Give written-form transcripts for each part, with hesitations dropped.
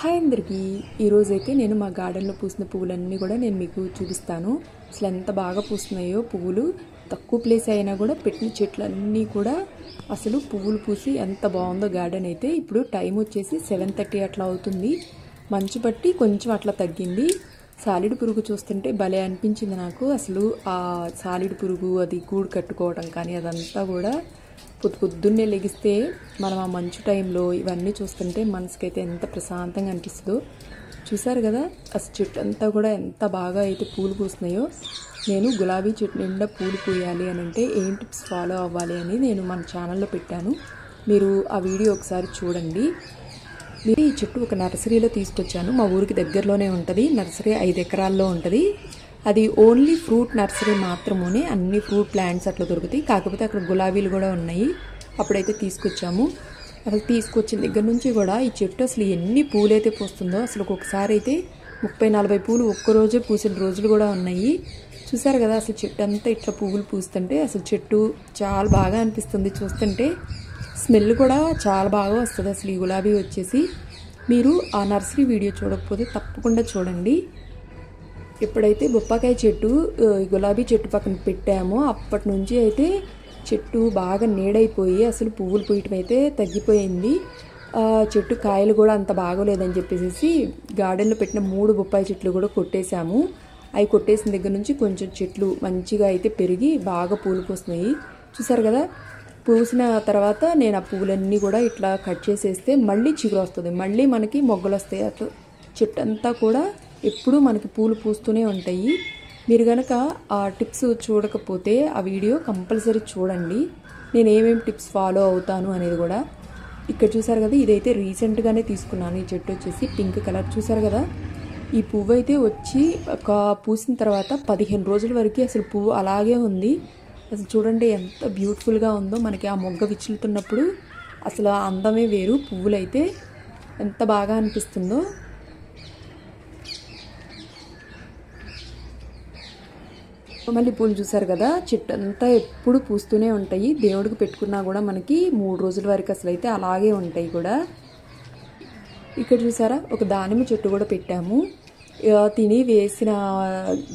Hi అందరికీ ఈరోజైతే నేను మా గార్డెన్లో పూసిన పువ్వులన్నీ కూడా నేను మీకు చూపిస్తాను. అసలు ఎంత బాగా పూస్తున్నాయో పువ్వులు. తక్కువ ప్లేస్ అయినా కూడా పెట్టిన చెట్లన్నీ కూడా అసలు పువ్వులు పూసి ఎంత బాగుందో గార్డెన్ అయితే. ఇప్పుడు టైం వచ్చేసి 7:30 అట్లా అవుతుంది. మంచు పట్టి కొంచెం అట్లా తగ్గింది. సాలిడ్ పురుగు చూస్తుంటే భలే అనిపించింది నాకు. అసలు ఆ సాలిడ్ పురుగు అది గూడు కట్టుకోవడం కానీ అదంతా కూడా పొద్దున్నే లెగిస్తే మనం ఆ మంచు టైంలో ఇవన్నీ చూస్తుంటే మనసుకైతే ఎంత ప్రశాంతంగా అనిపిస్తుందో. చూసారు కదా అసలు చెట్టు అంతా కూడా ఎంత బాగా అయితే పూలు పూస్తున్నాయో. నేను గులాబీ చెట్టు నిండా పూలు పూయాలి అని అంటే ఏం టిప్స్ ఫాలో అవ్వాలి అని నేను మన ఛానల్లో పెట్టాను. మీరు ఆ వీడియో ఒకసారి చూడండి. నేను ఈ చెట్టు ఒక నర్సరీలో తీసుకొచ్చాను. మా ఊరికి దగ్గరలోనే ఉంటుంది. నర్సరీ 5 ఎకరాల్లో ఉంటుంది. అది ఓన్లీ ఫ్రూట్ నర్సరీ మాత్రమే. అన్ని ఫ్రూట్ ప్లాంట్స్ అట్లా దొరుకుతాయి. కాకపోతే అక్కడ గులాబీలు కూడా ఉన్నాయి. అప్పుడైతే తీసుకొచ్చాము. అసలు తీసుకొచ్చిన దగ్గర నుంచి కూడా ఈ చెట్టు అసలు ఎన్ని పూలైతే పూస్తుందో. అసలు ఒక్కొక్కసారి అయితే 30-40 పూలు ఒక్కరోజే పూసిన రోజులు కూడా ఉన్నాయి. చూసారు కదా అసలు చెట్టు అంతా ఇట్లా పువ్వులు పూస్తుంటే అసలు చెట్టు చాలా బాగా అనిపిస్తుంది చూస్తుంటే. స్మెల్ కూడా చాలా బాగా వస్తుంది అసలు ఈ గులాబీ వచ్చేసి. మీరు ఆ నర్సరీ వీడియో చూడకపోతే తప్పకుండా చూడండి. ఎప్పుడైతే బొప్పాకాయ చెట్టు గులాబీ చెట్టు పక్కన పెట్టామో అప్పటి నుంచి అయితే చెట్టు బాగా నీడైపోయి అసలు పువ్వులు పూయటం అయితే తగ్గిపోయింది. చెట్టు కాయలు కూడా అంత బాగోలేదని చెప్పేసి గార్డెన్లో పెట్టిన 3 బొప్పాయి చెట్లు కూడా కొట్టేశాము. అవి కొట్టేసిన దగ్గర నుంచి కొంచెం చెట్లు మంచిగా అయితే పెరిగి బాగా పూలు పూస్తున్నాయి. చూసారు కదా పూసిన తర్వాత నేను ఆ పువ్వులన్నీ కూడా ఇట్లా కట్ చేసేస్తే మళ్ళీ చిగురు వస్తుంది. మళ్ళీ మనకి మొగ్గలు వస్తాయి. అట్లా చెట్టు అంతా కూడా ఎప్పుడూ మనకి పూలు పూస్తూనే ఉంటాయి. మీరు కనుక ఆ టిప్స్ చూడకపోతే ఆ వీడియో కంపల్సరీ చూడండి. నేను ఏమేమి టిప్స్ ఫాలో అవుతాను అనేది కూడా. ఇక్కడ చూసారు కదా ఇదైతే రీసెంట్గానే తీసుకున్నాను. ఈ చెట్టు వచ్చేసి పింక్ కలర్. చూసారు కదా ఈ పువ్వు అయితే వచ్చి ఒక పూసిన తర్వాత 15 రోజుల వరకు అసలు పువ్వు అలాగే ఉంది. అసలు చూడండి ఎంత బ్యూటిఫుల్గా ఉందో. మనకి ఆ మొగ్గ విచ్చులుతున్నప్పుడు అసలు ఆ అందమే వేరు. పువ్వులు అయితే ఎంత బాగా అనిపిస్తుందో. మళ్ళీ పూలు చూసారు కదా చెట్టు అంతా ఎప్పుడు పూస్తూనే ఉంటాయి. దేవుడికి పెట్టుకున్నా కూడా మనకి 3 రోజుల వరకు అసలు అయితే అలాగే ఉంటాయి కూడా. ఇక్కడ చూసారా ఒక దానిమ్మ చెట్టు కూడా పెట్టాము. తిని వేసిన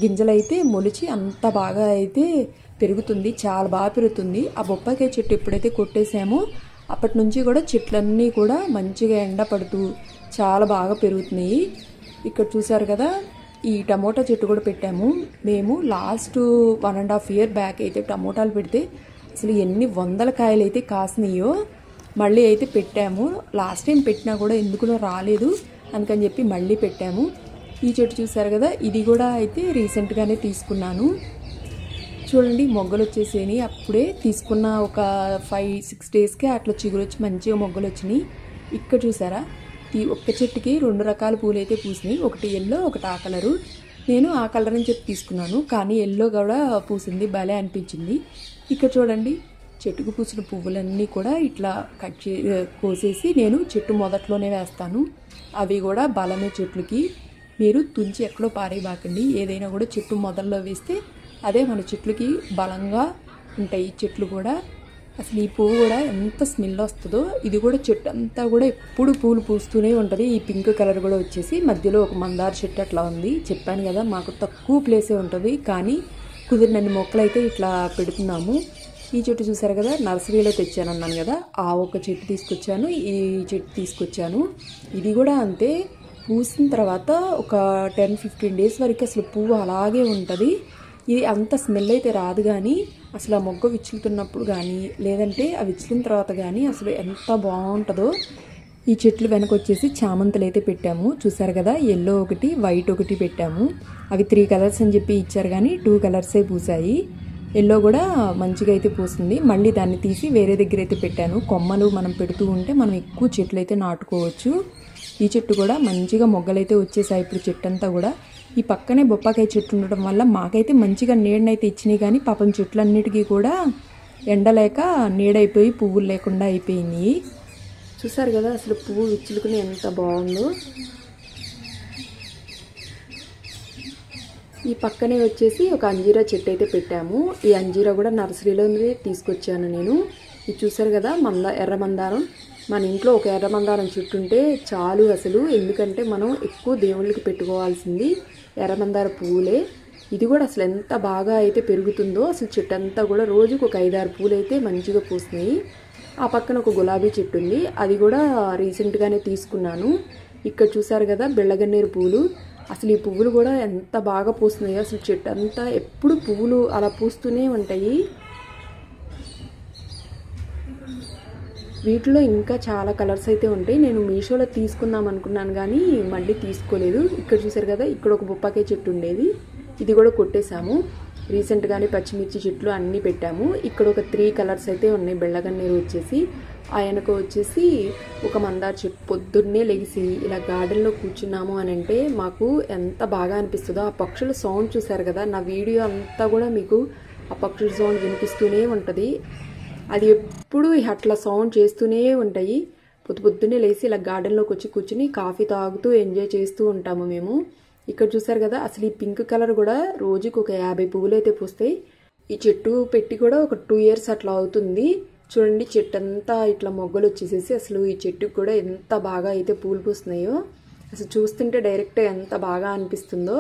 గింజలు అయితే మొలిచి అంత బాగా అయితే పెరుగుతుంది. చాలా బాగా పెరుగుతుంది. ఆ బొప్పాకాయ చెట్టు ఎప్పుడైతే కొట్టేసామో అప్పటి నుంచి కూడా చెట్లన్నీ కూడా మంచిగా ఎండ పడుతూ చాలా బాగా పెరుగుతున్నాయి. ఇక్కడ చూసారు కదా ఈ టమోటా చెట్టు కూడా పెట్టాము. మేము లాస్ట్ 1.5 year బ్యాక్ అయితే టమోటాలు పెడితే అసలు ఎన్ని 100 కాయలు అయితే కాసినాయో. మళ్ళీ అయితే పెట్టాము. లాస్ట్ టైం పెట్టినా కూడా ఎందుకునో రాలేదు అందుకని చెప్పి మళ్ళీ పెట్టాము. ఈ చెట్టు చూసారు కదా ఇది కూడా అయితే రీసెంట్గానే తీసుకున్నాను. చూడండి మొగ్గలు వచ్చేసేని అప్పుడే తీసుకున్న ఒక 5-6 డేస్కే అట్లా చిగురు వచ్చి మంచిగా మొగ్గలు వచ్చినాయి. ఇక్కడ చూసారా ఈ ఒక్క చెట్టుకి 2 రకాల పూలు అయితే పూసినాయి. ఒకటి ఎల్లో ఒకటి ఆ కలరు. నేను ఆ కలర్ అని చెప్పి తీసుకున్నాను కానీ ఎల్లో కూడా పూసింది. భలే అనిపించింది. ఇక్కడ చూడండి చెట్టుకు పూసిన పువ్వులన్నీ కూడా ఇట్లా కోసేసి నేను చెట్టు మొదట్లోనే వేస్తాను. అవి కూడా బలమే చెట్లకి. మీరు తుంచి ఎక్కడో పారేయబాకండి. ఏదైనా కూడా చెట్టు మొదల్లో వేస్తే అదే మన చెట్లకి బలంగా ఉంటాయి. చెట్లు కూడా అసలు ఈ పువ్వు కూడా ఎంత స్మెల్ వస్తుందో. ఇది కూడా చెట్టు అంతా కూడా ఎప్పుడు పూలు పూస్తూనే ఉంటుంది. ఈ పింక్ కలర్ కూడా వచ్చేసి మధ్యలో ఒక మందార చెట్టు అట్లా ఉంది. చెప్పాను కదా మాకు తక్కువ ప్లేసే ఉంటుంది కానీ కుదిరినన్ని మొక్కలు అయితే ఇట్లా పెడుతున్నాము. ఈ చెట్టు చూసారు కదా నర్సరీలో తెచ్చాను అన్నాను కదా. ఆ ఒక చెట్టు తీసుకొచ్చాను. ఈ చెట్టు తీసుకొచ్చాను. ఇది కూడా అంతే. పూసిన తర్వాత ఒక 10-15 డేస్ వరకు అసలు పువ్వు అలాగే ఉంటుంది. ఇది అంత స్మెల్ అయితే రాదు కానీ అసలు ఆ మొగ్గ విచ్చులుతున్నప్పుడు కానీ లేదంటే ఆ విచ్చిలిన తర్వాత కానీ అసలు ఎంత బాగుంటుందో. ఈ చెట్లు వెనక వచ్చేసి చామంతులు అయితే పెట్టాము. చూసారు కదా ఎల్లో ఒకటి వైట్ ఒకటి పెట్టాము. అవి 3 కలర్స్ అని చెప్పి ఇచ్చారు కానీ 2 కలర్సే పూసాయి. ఎల్లో కూడా మంచిగా అయితే పూసింది. మళ్ళీ దాన్ని తీసి వేరే దగ్గర అయితే పెట్టాను. కొమ్మలు మనం పెడుతూ ఉంటే మనం ఎక్కువ చెట్లు అయితే నాటుకోవచ్చు. ఈ చెట్టు కూడా మంచిగా మొగ్గలైతే వచ్చేసాయి ఇప్పుడు చెట్టు అంతా కూడా. ఈ పక్కనే బొప్పాకాయ చెట్టు ఉండడం వల్ల మాకైతే మంచిగా నీడనైతే ఇచ్చినాయి కానీ పాపం చెట్లన్నిటికీ కూడా ఎండలేక నీడైపోయి పువ్వులు లేకుండా అయిపోయినాయి. చూసారు కదా అసలు పువ్వు విచ్చులుకుని ఎంత బాగుందో. ఈ పక్కనే వచ్చేసి ఒక అంజీరా చెట్టు అయితే పెట్టాము. ఈ అంజీరా కూడా నర్సరీలోనే తీసుకొచ్చాను నేను. ఇది చూసారు కదా ఎర్ర మందారం. మన ఇంట్లో ఒక ఎర్ర మందారం చెట్టు ఉంటే చాలు అసలు. ఎందుకంటే మనం ఎక్కువ దేవుళ్ళకి పెట్టుకోవాల్సింది ఎర్ర మందార పువ్వులే. ఇది కూడా అసలు ఎంత బాగా అయితే పెరుగుతుందో అసలు. చెట్టు అంతా కూడా రోజుకు ఒక 5-6 పూలు అయితే మంచిగా పూస్తున్నాయి. ఆ పక్కన ఒక గులాబీ చెట్టు ఉంది, అది కూడా రీసెంట్గానే తీసుకున్నాను. ఇక్కడ చూసారు కదా బెళ్ళగన్నేరు పూలు. అసలు ఈ పువ్వులు కూడా ఎంత బాగా పూస్తున్నాయో అసలు. చెట్టు అంతా ఎప్పుడు పువ్వులు అలా పూస్తూనే ఉంటాయి. వీటిలో ఇంకా చాలా కలర్స్ అయితే ఉంటాయి. నేను మీషోలో తీసుకుందాం అనుకున్నాను కానీ మళ్ళీ తీసుకోలేదు. ఇక్కడ చూసారు కదా, ఇక్కడ ఒక బొప్పాకాయ చెట్టు ఉండేది, ఇది కూడా కొట్టేశాము. రీసెంట్గానే పచ్చిమిర్చి చెట్లు అన్నీ పెట్టాము. ఇక్కడ ఒక 3 కలర్స్ అయితే ఉన్నాయి. బెళ్ళగన్నేరు వచ్చేసి, ఆయనకు వచ్చేసి ఒక మందార చెట్టు. పొద్దున్నే లెగిసి ఇలా గార్డెన్లో కూర్చున్నాము అని అంటే మాకు ఎంత బాగా అనిపిస్తుందో. ఆ పక్షుల సౌండ్ చూసారు కదా, నా వీడియో అంతా కూడా మీకు ఆ పక్షుల సౌండ్ వినిపిస్తూనే ఉంటుంది. అది ఎప్పుడు అట్లా సౌండ్ చేస్తూనే ఉంటాయి. పొద్దున్నే లేచి ఇలా గార్డెన్లోకి వచ్చి కూర్చుని కాఫీ తాగుతూ ఎంజాయ్ చేస్తూ ఉంటాము మేము. ఇక్కడ చూసారు కదా, అసలు ఈ పింక్ కలర్ కూడా రోజుకు ఒక 50 పువ్వులు అయితే పూస్తాయి. ఈ చెట్టు పెట్టి కూడా ఒక 2 years అట్లా అవుతుంది. చూడండి చెట్టు అంతా ఇట్లా మొగ్గలు వచ్చేసేసి అసలు ఈ చెట్టుకు కూడా ఎంత బాగా అయితే పూలు పూస్తున్నాయో. అసలు చూస్తుంటే డైరెక్ట్గా ఎంత బాగా అనిపిస్తుందో.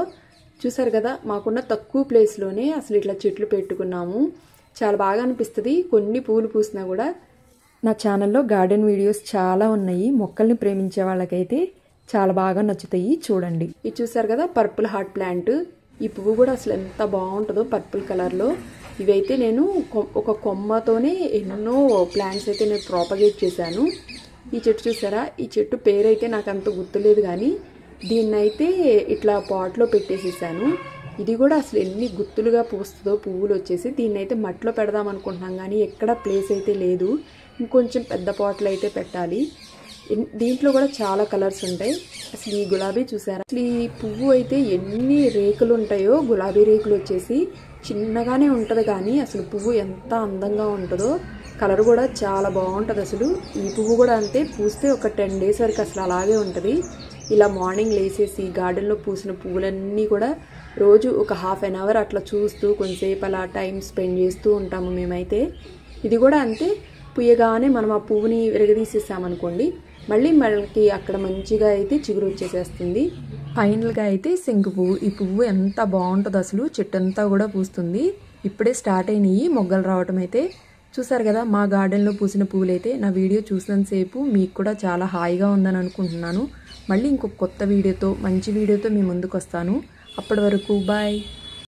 చూసారు కదా, మాకున్న తక్కువ ప్లేస్లోనే అసలు ఇట్లా చెట్లు పెట్టుకున్నాము. చాలా బాగా అనిపిస్తుంది. కొన్ని పూలు పూసినా కూడా. నా ఛానల్లో గార్డెన్ వీడియోస్ చాలా ఉన్నాయి. మొక్కల్ని ప్రేమించే వాళ్ళకైతే చాలా బాగా నచ్చుతాయి. చూడండి, ఇది చూసారు కదా పర్పుల్ హార్ట్ ప్లాంట్. ఈ పువ్వు కూడా అసలు ఎంత బాగుంటుందో పర్పుల్ కలర్లో. ఇవైతే నేను ఒక కొమ్మతోనే ఎన్నో ప్లాంట్స్ అయితే నేను ప్రాపగేట్ చేశాను. ఈ చెట్టు చూసారా, ఈ చెట్టు పేరైతే నాకు అంత గుర్తులేదు కానీ దీన్నైతే ఇట్లా పాట్లో పెట్టేసేసాను. ఇది కూడా అసలు ఎన్ని గుత్తులుగా పూస్తుందో పువ్వులు వచ్చేసి. దీన్నైతే మట్టిలో పెడదాం అనుకుంటున్నాం కానీ ఎక్కడ ప్లేస్ అయితే లేదు. ఇంకొంచెం పెద్ద పాటలు అయితే పెట్టాలి. దీంట్లో కూడా చాలా కలర్స్ ఉంటాయి. అసలు ఈ గులాబీ చూసారా, అసలు ఈ పువ్వు అయితే ఎన్ని రేకులు ఉంటాయో. గులాబీ రేకులు వచ్చేసి చిన్నగానే ఉంటుంది కానీ అసలు పువ్వు ఎంత అందంగా ఉంటుందో. కలర్ కూడా చాలా బాగుంటుంది అసలు. ఈ పువ్వు కూడా అంతే, పూస్తే ఒక 10 days వరకు అసలు అలాగే ఉంటుంది. ఇలా మార్నింగ్ లేసేసి గార్డెన్లో పూసిన పువ్వులన్నీ కూడా రోజు ఒక 1/2 hour అట్లా చూస్తూ కొంచెంసేపు అలా టైం స్పెండ్ చేస్తూ ఉంటాము మేమైతే. ఇది కూడా అంతే, పుయ్యగానే మనం ఆ పువ్వుని విరగదీసేసామనుకోండి మళ్ళీ మనకి అక్కడ మంచిగా అయితే చిగురు వచ్చేసేస్తుంది. ఫైనల్గా అయితే శంకు పువ్వు. ఈ పువ్వు ఎంత బాగుంటుందో అసలు. చెట్టు అంతా కూడా పూస్తుంది. ఇప్పుడే స్టార్ట్ అయినాయి మొగ్గలు రావటం అయితే. చూసారు కదా మా గార్డెన్లో పూసిన పువ్వులైతే. నా వీడియో చూసినంతసేపు మీకు కూడా చాలా హాయిగా ఉందని అనుకుంటున్నాను. మళ్ళీ ఇంకొక కొత్త వీడియోతో మంచి వీడియోతో మీ ముందుకు వస్తాను. అప్పటి వరకు బాయ్.